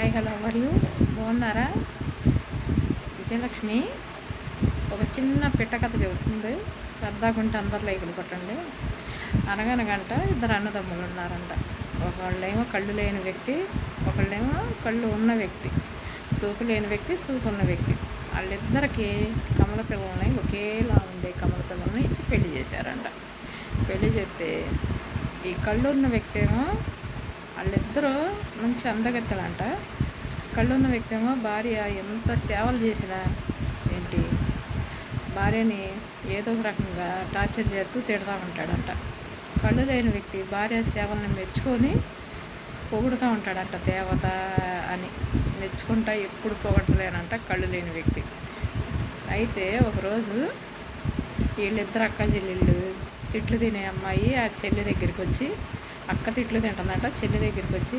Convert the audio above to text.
Hi hello మరియు బాగున్నారా? విజయలక్ష్మి ఒక చిన్న పిట్ట కథ చెబుతుంది. సరదాగుంటే అందరు లైకులు కొట్టండి. అనగనగంట ఇద్దరు అన్నదమ్ములు ఉన్నారంట. ఒకళ్ళేమో కళ్ళు లేని వ్యక్తి, ఒకళ్ళేమో కళ్ళు ఉన్న వ్యక్తి, సూపు లేని వ్యక్తి, సూపు ఉన్న వ్యక్తి. వాళ్ళిద్దరికి కమల పిల్లల్ని, ఒకేలా ఉండే కమల పిల్లల్ని ఇచ్చి పెళ్లి చేశారంట. పెళ్లి చేస్తే ఈ కళ్ళు ఉన్న వ్యక్తి ఏమో వాళ్ళిద్దరూ మంచి అందగత్తెలంట. కళ్ళున్న వ్యక్తి ఏమో భార్య ఎంత సేవలు చేసినా ఏంటి భార్యని ఏదో ఒక రకంగా టార్చర్ చేస్తూ తిడతా ఉంటాడంట. కళ్ళు లేని వ్యక్తి భార్య సేవలను మెచ్చుకొని పొగుడుతూ ఉంటాడంట. దేవత అని మెచ్చుకుంటా ఎప్పుడు పొగడలేనంట కళ్ళు లేని వ్యక్తి. అయితే ఒకరోజు వీళ్ళిద్దరు అక్క చెల్లెళ్ళు తిట్లు తినే అమ్మాయి ఆ చెల్లి దగ్గరికి వచ్చి, అక్క తిట్లు తింటుందంట. చెల్లి దగ్గరికి వచ్చి,